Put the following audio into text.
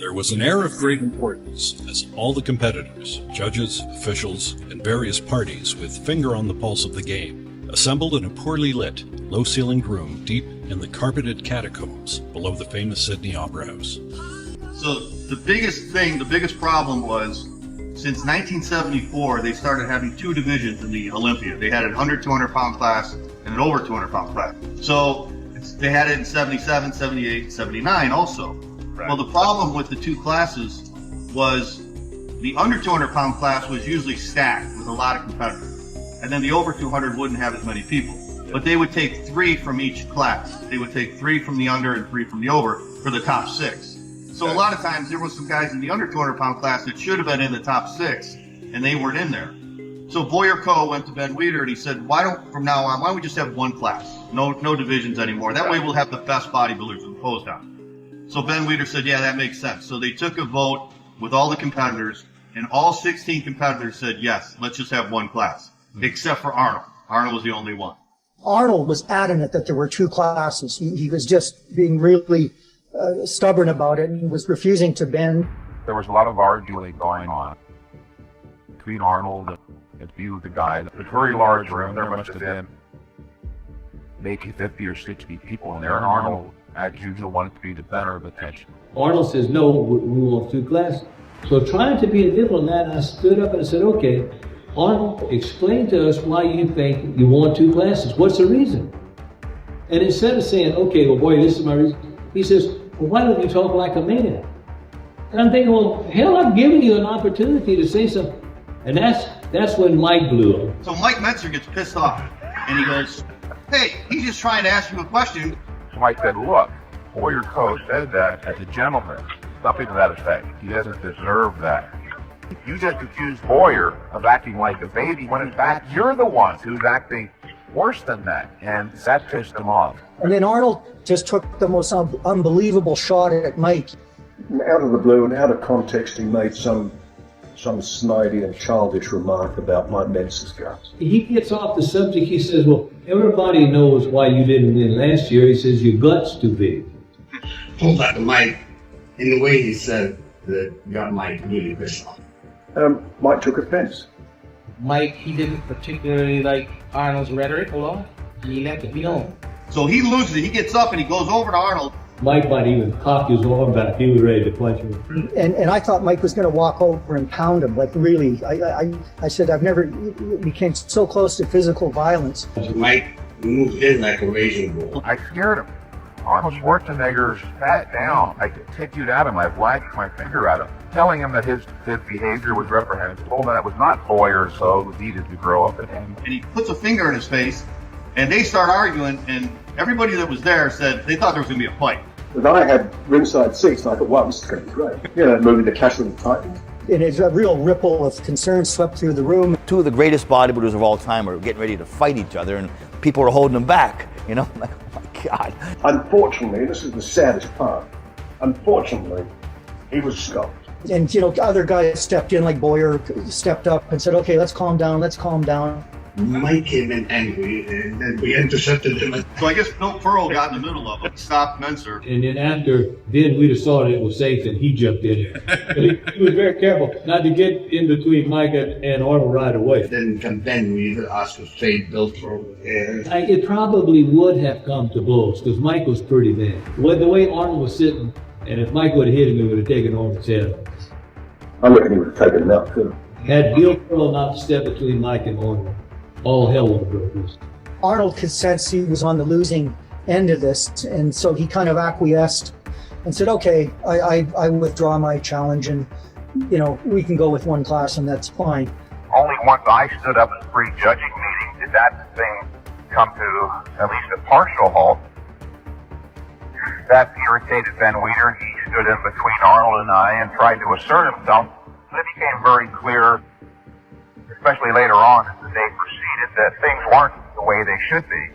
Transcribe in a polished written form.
There was an air of great importance as all the competitors, judges, officials, and various parties with finger on the pulse of the game assembled in a poorly lit, low-ceilinged room deep in the carpeted catacombs below the famous Sydney Opera House. So the biggest problem was, since 1974, they started having two divisions in the Olympia. They had an under 200-pound class and an over 200-pound class. So they had it in 77, 78, 79 also. Right. Well, the problem with the two classes was the under 200-pound class was usually stacked with a lot of competitors. And then the over 200 wouldn't have as many people. But they would take 3 from each class. They would take 3 from the under and 3 from the over for the top 6. So a lot of times there was some guys in the under 200-pound class that should have been in the top 6, and they weren't in there. So Boyer Coe went to Ben Weider and he said, from now on, why don't we just have one class? No divisions anymore. That way we'll have the best bodybuilders imposed on. So Ben Weider said, yeah, that makes sense. So they took a vote with all the competitors, and all 16 competitors said, yes, let's just have one class, except for Arnold. Arnold was the only one. Arnold was adamant that there were two classes. He was just being really stubborn about it and was refusing to bend. There was a lot of arguing going on between Arnold and a few of the guys. It was a very large room. There must have been maybe 50 or 60 people in there, and Arnold, as usual, wanted to be the center of attention. Arnold says, no, we want two classes. So trying to be a diplomat, I stood up and I said, okay, Arnold, explain to us why you think you want two classes. What's the reason? And instead of saying, okay, well, boy, this is my reason, he says, well, why don't you talk like a man? And I'm thinking, well, hell, I've given you an opportunity to say something. And that's when Mike blew up. So Mike Mentzer gets pissed off, and he goes, hey, he's just trying to ask you a question. So Mike said, look, Boyer Coe said that as a gentleman, something to that effect. He doesn't deserve that. You just accused Boyer of acting like a baby, when in fact you're the one who's acting worse than that, and that pissed him off. And then Arnold just took the most unbelievable shot at Mike. Out of the blue and out of context, he made some snidey and childish remark about Mike Mentzer's guts. He gets off the subject. He says, well, everybody knows why you didn't win last year. He says, your gut's too big. Pulled out to Mike in the way he said that got Mike really pissed off. Mike took offense. Mike, he didn't particularly like Arnold's rhetoric a lot. He let it be known. So he loses it. He gets up and he goes over to Arnold. Mike might even cock his arm back. He was ready to punch him. And I thought Mike was going to walk over and pound him. Like, really, I said, we came so close to physical violence. Mike moved in like a raging bull. I scared him. Arnold Schwarzenegger sat down. I tattooed at him. I wagged my finger at him, telling him that his behavior was reprehensible, that it was not Boyer, so he needed to grow up. And he puts a finger in his face, and they start arguing, and everybody that was there said they thought there was going to be a fight. But I had ringside seats, and I thought, wow, this is going to be great. You know, moving the cash with the Titans. And it's a real ripple of concern swept through the room. Two of the greatest bodybuilders of all time were getting ready to fight each other, and people were holding them back, you know? Like, oh my God. Unfortunately, this is the saddest part, unfortunately, he was stopped. And, you know, other guys stepped in, like Boyer stepped up and said, okay, let's calm down. Mike came in angry, and then we intercepted him. So I guess Bill Pearl got in the middle of it, stopped Mentzer. And then after Ben Weider saw that it was safe, and he jumped in. He was very careful not to get in between Mike and Arnold right away. Then Ben Weider asked to trade Bill Pearl. It probably would have come to blows, because Mike was pretty bad. The way Arnold was sitting, and if Mike would have hit him, he would have taken Arnold's head. I reckon he would have taken him out too. Had Bill Pearl not stepped between Mike and Arnold, all hell would have broke loose. Arnold could sense he was on the losing end of this, and so he kind of acquiesced and said, okay, I withdraw my challenge, and, you know, we can go with one class, and that's fine. Only once I stood up at the pre-judging meeting did that thing come to at least a partial halt. That irritated Ben Weider. He stood in between Arnold and I and tried to assert himself. It became very clear, especially later on as the day proceeded, that things weren't the way they should be.